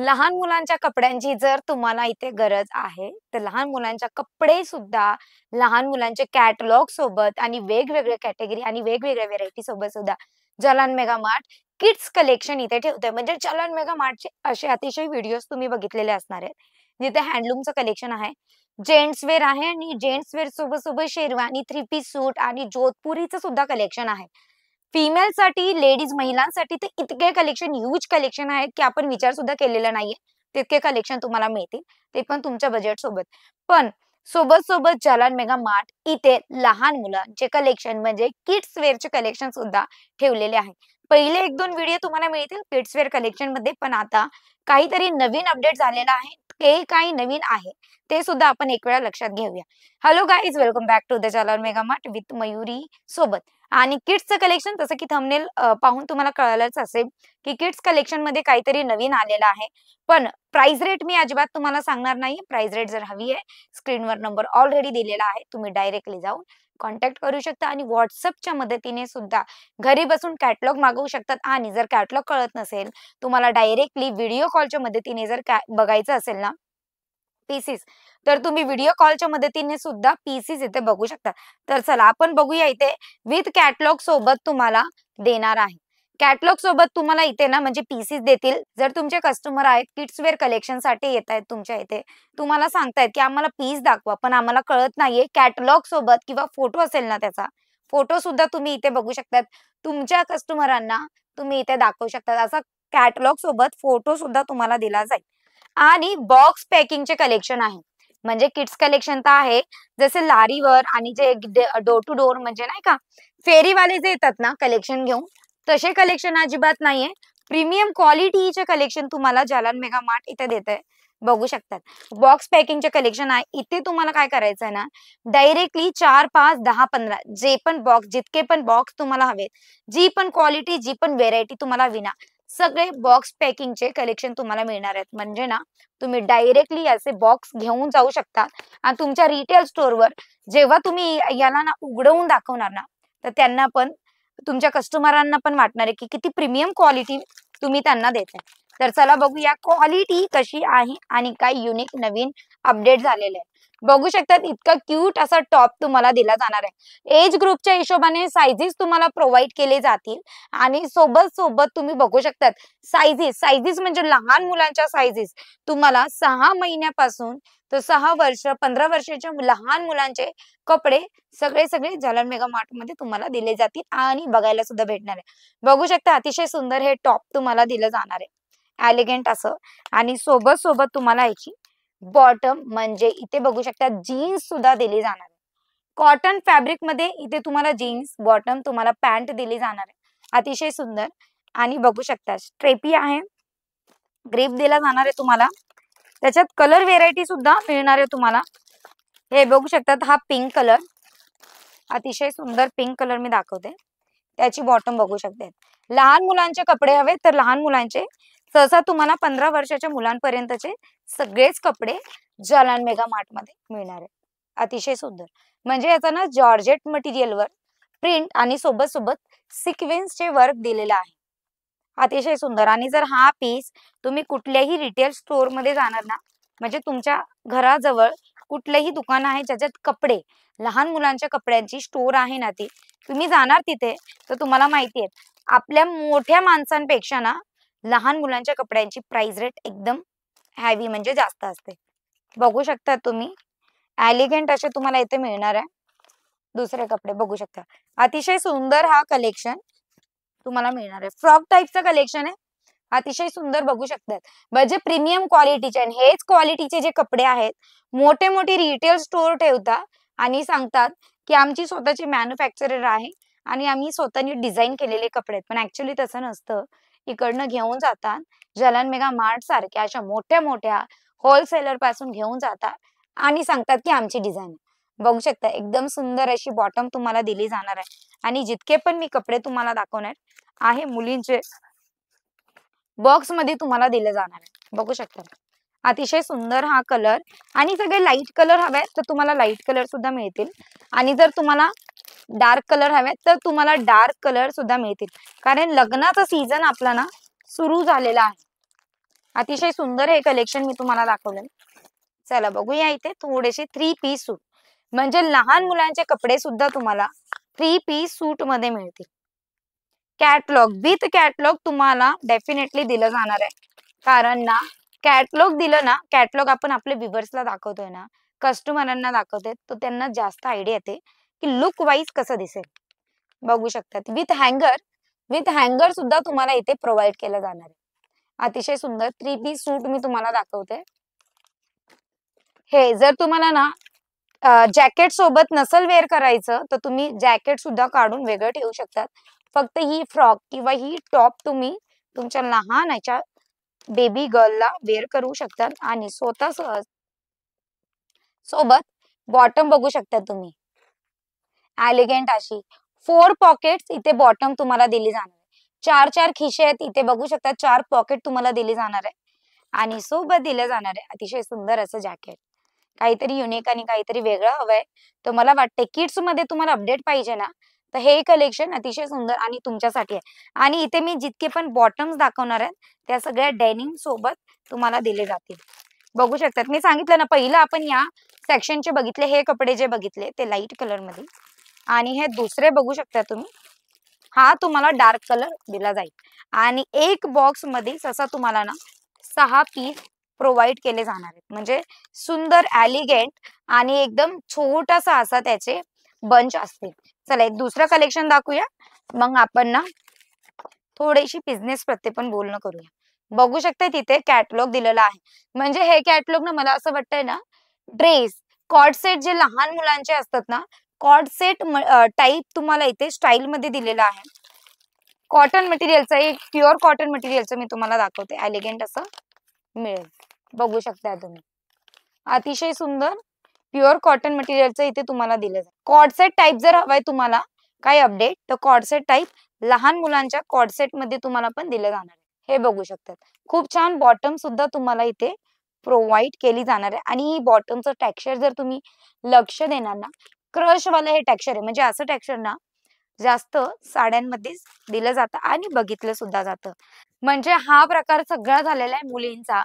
लहान मुलांच्या कपड्यांची जर तुम्हाला इथे गरज आहे, तर लहान मुलांच्या कपडे सुद्धा लहान मुलांचे कॅटलॉग सोबत आणि वेगवेगळे कॅटेगरी आणि वेगवेगळ्या व्हेरायटी सोबत सुद्धा Jalan mega mart kids collection इथे ठेवतंय. म्हणजे जालान मेगा मार्टचे असे अतिशय व्हिडिओज तुम्ही बघितलेले असणार आहेत. जिथे हँडलूमचं कलेक्शन आहे, जेंट्स वेअर आहे आणि जेंट्स वेअर सोबत सोबत शेरवानी, थ्री पीस सूट आणि जोधपुरीचं सुद्धा कलेक्शन आहे. फिमेलसाठी, लेडीज महिलांसाठी तर इतके कलेक्शन, ह्यूज कलेक्शन आहेत, की आपण विचार सुद्धा केलेला नाहीये. तितके कलेक्शन तुम्हाला मिळतील. ते पण तुमच्या बजेटसोबत. पण सोबत-सोबत जालान मेगा मार्ट इथे लहान मुलांचे कलेक्शन म्हणजे किड्स वेअरचे कलेक्शन सुद्धा ठेवलेले आहे. पहिले 1-2 व्हिडिओ तुम्हाला मिळतील किड्स वेअर कलेक्शनमध्ये, पण आता काहीतरी नवीन अपडेट झालेलं आहे. ते काही नवीन आहे, ते सुद्धा आपण एक वेळा लक्षात घेऊया. Hello guys, welcome back to the Jalan mega mart with Mayuri सोबत. आणि किड्सचं कलेक्शन जसं की थंबनेल पाहून तुम्हाला कळालंच असेल, की किड्स कलेक्शनमध्ये काहीतरी नवीन आलेलं आहे. पण प्राइस रेट मी अजिबात तुम्हाला सांगणार नाही. प्राइस रेट जर हवी आहे, स्क्रीनवर नंबर ऑलरेडी दिलेला आहे. तुम्ही डायरेक्टली जाऊन कॉन्टॅक्ट करू शकता आणि WhatsAppच्या मदतीने सुद्धा घरी बसून कॅटलॉग मागवू शकतात. आणि जर कॅटलॉग कळत नसेल, तुम्हाला डायरेक्टली व्हिडिओ कॉलच्या मदतीने जर बघायचं असेल ना पीसेस, तर तुम्ही व्हिडिओ कॉलच्या मदतीने सुद्धा पीसेस इथे बघू शकता. तर चला आपण बघूया इथे विथ कॅटलॉग सोबत तुम्हाला देणार आहे. कॅटलॉग सोबत तुम्हाला इथे ना म्हणजे पीसेस देतील. जर तुमचे कस्टमर आहेत किड्स वेअर कलेक्शनसाठी येत आहेत तुमच्या इथे, तुम्हाला सांगतायत की आम्हाला पीस दाखवा, पण आम्हाला कळत नाहीये कॅटलॉग सोबत किंवा फोटो असेल ना त्याचा, फोटो सुद्धा तुम्ही इथे बघू शकतात. तुमच्या कस्टमरांना तुम्ही इथे दाखवू शकता. असा कॅटलॉग सोबत फोटो सुद्धा तुम्हाला दिला जाईल. आणि बॉक्स पॅकिंगचे कलेक्शन आहे. म्हणजे किड्स कलेक्शन तर आहे. जसे लारीवर आणि जे डोर टू डोर म्हणजे नाही का, फेरीवाले जे येतात ना कलेक्शन घेऊन, तसे कलेक्शन अजिबात नाहीये. प्रीमियम क्वालिटीचे कलेक्शन तुम्हाला जालान मेगा मार्ट इथे देतंय. बघू शकतात. बॉक्स पॅकिंगचे कलेक्शन आहे. इथे तुम्हाला काय करायचंय ना, डायरेक्टली 4, 5, 10, 15 जे पण बॉक्स, जितके पण बॉक्स तुम्हाला हवेत, जी पण क्वालिटी, जी पण व्हेरायटी तुम्हाला हवी ना, सगळे बॉक्स पॅकिंगचे कलेक्शन तुम्हाला मिळणार आहेत. म्हणजे ना, तुम्ही डायरेक्टली असे बॉक्स घेऊन जाऊ शकता आणि तुमच्या रिटेल स्टोअरवर जेव्हा तुम्ही याला ना उघडवून दाखवणार ना, तर त्यांना पण तुमच्या कस्टमरांना पण वाटणार आहे, की किती प्रीमियम क्वालिटी तुम्ही त्यांना देताय. तर चला बघूया क्वालिटी कशी आहे आणि काय युनिक नवीन अपडेट झालेलं आहे. बघू शकतात इतका क्यूट असा टॉप तुम्हाला दिला जाणार आहे. एज ग्रुपच्या हिशोबाने साइझेस तुम्हाला प्रोव्हाईड केले जातील आणि सोबत तुम्ही बघू शकतात साइझेस म्हणजे लहान मुलांच्या साइझेस तुम्हाला 6 महिन्यापासून तर 6 वर्ष, 15 वर्षाच्या लहान मुलांचे कपडे सगळे जालान मेगा मार्टमध्ये तुम्हाला दिले जातील आणि बघायला सुद्धा भेटणार आहे. बघू शकता अतिशय सुंदर हे टॉप तुम्हाला दिलं जाणार आहे. एलिगंट असं आणि सोबत तुम्हाला याची बॉटम म्हणजे इथे बघू शकता जीन्स सुद्धा दिली जाणार आहे. कॉटन फॅब्रिक मध्ये इथे तुम्हाला जीन्स, बॉटम तुम्हाला पॅन्ट दिली जाणार आहे. अतिशय सुंदर आणि बघू शकता स्ट्रेपी आहे. ग्रिप दिला जाणार आहे तुम्हाला. त्याच्यात कलर व्हेरायटी सुद्धा मिळणार आहे तुम्हाला. हे बघू शकतात हा पिंक कलर, अतिशय सुंदर पिंक कलर मी दाखवते. त्याची बॉटम बघू शकते. लहान मुलांचे कपडे हवे तर लहान मुलांचे सहसा तुम्हाला 15 वर्षाच्या मुलांपर्यंतचे सगळेच कपडे जालान मेगा मार्ट मध्ये मिळणार आहे. अतिशय सुंदर म्हणजे याचा ना जॉर्जेट मटेरियलवर प्रिंट आणि सोबत सिक्वेन्सचे वर्क दिलेलं आहे. अतिशय सुंदर आणि जर हा पीस तुम्ही कुठल्याही रिटेल स्टोअर मध्ये जाणार ना, म्हणजे तुमच्या घराजवळ कुठलंही दुकान आहे ज्याच्यात कपडे, लहान मुलांच्या कपड्यांची स्टोअर आहे ना, ती तुम्ही जाणार तिथे तर तुम्हाला माहिती आहे आपल्या मोठ्या माणसांपेक्षा ना लहान मुलांच्या कपड्यांची प्राइस रेट एकदम हेवी म्हणजे जास्त असते. बघू शकता तुम्ही एलिगंट असे तुम्हाला इथे मिळणार आहे. दुसरे कपडे बघू शकता. अतिशय सुंदर हा कलेक्शन तुम्हाला मिळणार आहे. फ्रॉक टाइपचं कलेक्शन आहे. अतिशय सुंदर बघू शकतात. म्हणजे प्रीमियम क्वालिटीचे आणि हेच क्वालिटीचे जे कपडे आहेत, मोठे रिटेल स्टोअर ठेवतात आणि सांगतात, की आमची स्वतःची मॅन्युफॅक्चरर आहे आणि आम्ही स्वतःनी डिझाइन केलेले कपडे आहेत. पण ॲक्चुअली तसं नसतं. इकडनं घेऊन जातात. जालान मेगा मार्ट सारख्या अशा मोठ्या होलसेलर पासून घेऊन जातात आणि सांगतात, की आमची डिझाइन आहे. बघू शकता एकदम सुंदर अशी बॉटम तुम्हाला दिली जाणार आहे आणि जितके पण मी कपडे तुम्हाला दाखवणार आहे मुलींचे बॉक्स मध्ये तुम्हाला दिले जाणार आहे. बघू शकता अतिशय सुंदर हा कलर आणि सगळे लाईट कलर हवे तर तुम्हाला लाईट कलर सुद्धा मिळतील आणि जर तुम्हाला डार्क कलर हवे तर तुम्हाला डार्क कलर सुद्धा मिळतील. कारण लग्नाचा सीझन आपला ना सुरू झालेला आहे. अतिशय सुंदर हे कलेक्शन मी तुम्हाला दाखवलं. चला बघूया इथे थोडेसे 3 पीस सूट, म्हणजे लहान मुलांचे कपडे सुद्धा तुम्हाला 3 पीस सूट मध्ये मिळतील. कॅटलॉग विथ कॅटलॉग तुम्हाला डेफिनेटली दिलं जाणार आहे. कारण ना कॅटलॉग दिलं ना, कॅटलॉग आपण आपल्या व्ह्यूअर्सला दाखवतोय ना, कस्टमरांना दाखवतोय, तर त्यांना जास्त आयडिया येते की लुक वाईज कसं दिसेल. बघू शकतात विथ हँगर सुद्धा तुम्हाला इथे प्रोव्हाइड केलं जाणार आहे. अतिशय सुंदर 3 पीस सूट मी तुम्हाला दाखवते. हे जर तुम्हाला ना जॅकेट सोबत नसल वेअर करायचं, तर तुम्ही जॅकेट सुद्धा काढून वेगळं ठेवू शकतात. फक्त ही फ्रॉक किंवा ही टॉप तुम्ही तुमच्या लहान याच्या बेबी गर्लला वेअर करू शकतात आणि स्वतः सोबत बॉटम बघू शकता तुम्ही. एलिगंट अशी 4 पॉकेट्स इथे बॉटम तुम्हाला दिली जाणार आहे. 4 खिशे आहेत इथे बघू शकता. 4 पॉकेट तुम्हाला दिली जाणार आहे आणि सोबत दिलं जाणार आहे अतिशय सुंदर असं जॅकेट. काहीतरी युनिक आणि काहीतरी वेगळं हवंय, तर मला वाटते किड्स मध्ये तुम्हाला अपडेट पाहिजे ना, तर हे कलेक्शन अतिशय सुंदर आणि तुमच्यासाठी आहे. आणि इथे मी जितके पण बॉटम्स दाखवणार आहेत त्या सगळ्या डेनिम सोबत तुम्हाला दिले जातील. बघू शकतात मी सांगितलं ना, पहिलं आपण या सेक्शनचे बघितले, हे कपडे जे बघितले ते लाईट कलर मध्ये आणि हे दुसरे बघू शकता तुम्ही, हा तुम्हाला डार्क कलर दिला जाईल आणि एक बॉक्स मध्ये असा तुम्हाला ना 6 पीस प्रोव्हाइड केले जाणार आहेत. म्हणजे सुंदर एलिगंट आणि एकदम छोटासा असा त्याचे बंच असतील. चला एक दुसरं कलेक्शन दाखवूया, मग आपण ना थोडीशी बिझनेस प्रत्ये पण बोलणं करूया. बघू शकता तिथे कॅटलॉग दिलेला आहे. म्हणजे हे कॅटलॉग ना मला असं वाटतंय ना, ड्रेस कॉर्ड सेट जे लहान मुलांचे असतात ना, कॉर्ड सेट टाईप तुम्हाला इथे स्टाईल मध्ये दिलेला आहे. कॉटन मटेरियलचं, एक प्युअर कॉटन मटेरियलचं मी तुम्हाला दाखवते. एलिगंट असं मिळेल. बघू शकता तुम्ही. अतिशय सुंदर प्युअर कॉटन मटेरियलचं इथे तुम्हाला दिलं जाईल. कॉर्ड सेट टाईप जर हवाय तुम्हाला काय अपडेट, तर कॉर्ड सेट टाईप लहान मुलांच्या कॉर्ड सेट मध्ये तुम्हाला पण दिलं जाणार आहे. हे बघू शकतात. खूप छान बॉटम सुद्धा तुम्हाला इथे प्रोव्हाइड केली जाणार आहे आणि ही बॉटमचं टेक्स्चर जर तुम्ही लक्ष देणार ना, क्रश वाला हे टेक्स्चर आहे. म्हणजे असं टेक्स्चर ना जास्त साड्यांमध्ये दिलं जातं आणि बघितलं सुद्धा जातं. म्हणजे हा प्रकार सगळा झालेला आहे मुलींचा.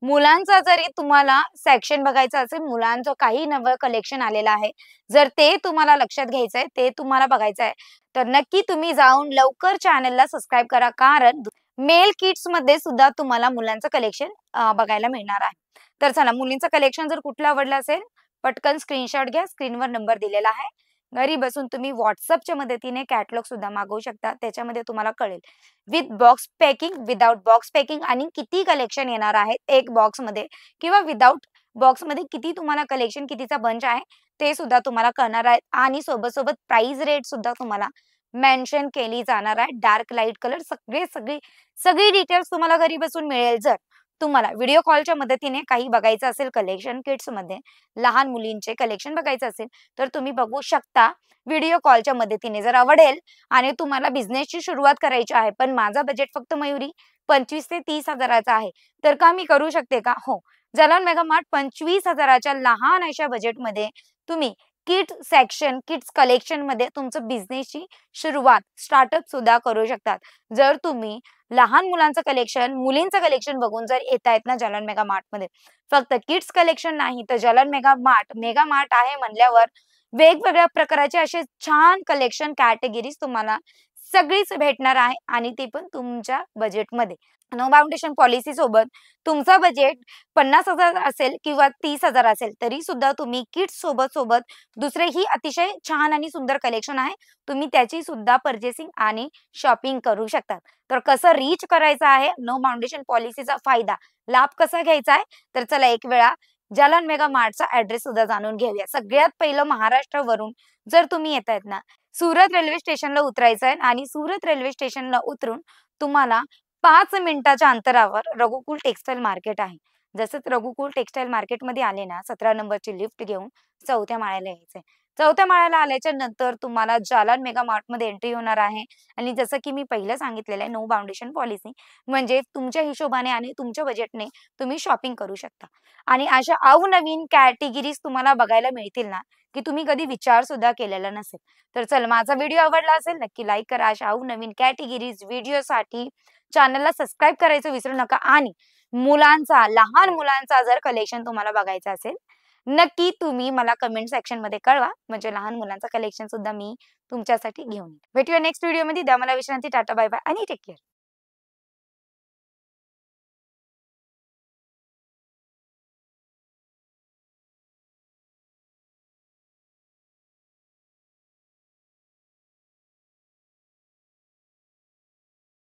मुलांचा जरी तुम्हाला सेक्शन बघायचं असेल, मुलांचं काही नवं कलेक्शन आलेलं आहे. जर ते तुम्हाला लक्षात घ्यायचंय, ते तुम्हाला बघायचं आहे, तर नक्की तुम्ही जाऊन लवकर चॅनलला सबस्क्राईब करा. कारण मेल किड्स मध्ये सुद्धा तुम्हाला मुलांचं कलेक्शन बघायला मिळणार आहे. तर चला मुलींचं कलेक्शन जर कुठलं आवडलं असेल, पटकन स्क्रीनशॉट घ्या. स्क्रीनवर नंबर दिलेला आहे. घरी बसून तुम्ही WhatsAppच्या मदतीने कॅटलॉग सुद्धा मागवू शकता. त्याच्यामध्ये तुम्हाला कळेल with box packing, without box packing आणि किती कलेक्शन येणार आहे एक बॉक्स मध्ये किंवा विदाउट बॉक्स मध्ये किती तुम्हाला कलेक्शन, कितीचा बंच आहे ते सुद्धा तुम्हाला कळणार आहे आणि सोबत सोबत प्राइस रेट सुद्धा तुम्हाला मेन्शन केली जाणार आहे. डार्क लाईट कलर सगळी सगळी डिटेल्स तुम्हाला घरी बसून मिळेल. जर तुम्हाला व्हिडिओ कॉलच्या मदतीने काही बघायचं असेल कलेक्शन किड्स मध्ये, लहान मुलींचे कलेक्शन बघायचं असेल, तर तुम्ही बघू शकता व्हिडिओ कॉलच्या मदतीने. जर आवडेल आणि तुम्हाला बिझनेसची सुरुवात करायची आहे, पण माझा बजेट फक्त मयुरी 25 ते 30 हजाराचा आहे, तर का मी करू शकते का? हो. जलान मेगा मार्ट 25 हजाराच्या लहान अशा बजेटमध्ये तुम्ही किड्स सेक्शन, किड्स कलेक्शन मध्ये तुमचं बिझनेसची सुरुवात, स्टार्टअप सुद्धा करू शकतात. जर तुम्ही लहान मुलांचं कलेक्शन, मुलींचं कलेक्शन बघून जर येतायत ना जलान मेगा मार्ट मध्ये, फक्त किड्स कलेक्शन नाही तर जलान मेगा मार्ट आहे म्हणल्यावर वेगवेगळ्या प्रकारचे असे छान कलेक्शन कॅटेगरीज तुम्हाला सगळीच भेटणार आहे आणि ते पण तुमच्या बजेटमध्ये. नो बाउंडेशन पॉलिसी सोबत तुमचं बजेट 50,000 असेल किंवा 30,000 असेल, तरी सुद्धा तुम्ही किड्स सोबत दुसरेही अतिशय छान आणि सुंदर कलेक्शन आहे. तुम्ही त्याची सुद्धा पर्चेसिंग आणि शॉपिंग करू शकता. तर कसं रीच करायचं आहे नो बाउंडेशन पॉलिसीचा फायदा, लाभ कसा घ्यायचा आहे, तर चला एक वेळा जालन मेगा मार्टचा ऍड्रेस सुद्धा जाणून घेऊया. सगळ्यात पहिलं महाराष्ट्रावरून जर तुम्ही येतायत ना, सुरत रेल्वे स्टेशनला उतरायचं आहे आणि सुरत रेल्वे स्टेशनला उतरून तुम्हाला 5 मिनिटाच्या अंतरावर रघुकुल टेक्सटाईल मार्केट आहे. जसंच रघुकुल टेक्सटाईल मार्केटमध्ये आले ना, 17 नंबरची लिफ्ट घेऊन 4थ्या माळ्याला यायचंय. 4थ्या माळ्याला आल्याच्या नंतर तुम्हाला जालन मेगा मार्टमध्ये एंट्री होणार आहे आणि जसं की मी पहिलं सांगितलेलं आहे नो बाउंडेशन पॉलिसी, म्हणजे तुमच्या हिशोबाने आणि तुमच्या बजेटने तुम्ही शॉपिंग करू शकता. आणि अशा अवनवीन कॅटेगरीज तुम्हाला बघायला मिळतील ना, की तुम्ही कधी विचार सुद्धा केलेला नसेल. तर चल माझा व्हिडिओ आवडला असेल नक्की लाईक करा. अशा अवनवीन कॅटेगरीज व्हिडिओसाठी चॅनलला सबस्क्राईब करायचं विसरू नका आणि मुलांचा, लहान मुलांचा जर कलेक्शन तुम्हाला बघायचा असेल, नक्की तुम्ही मला कमेंट सेक्शनमध्ये कळवा. म्हणजे लहान मुलांचं कलेक्शन सुद्धा मी तुमच्यासाठी घेऊन येईन. भेटूया नेक्स्ट व्हिडिओमध्ये. द्या मला विश्रांती. टाटा, बाय बाय आणि टेक केअर.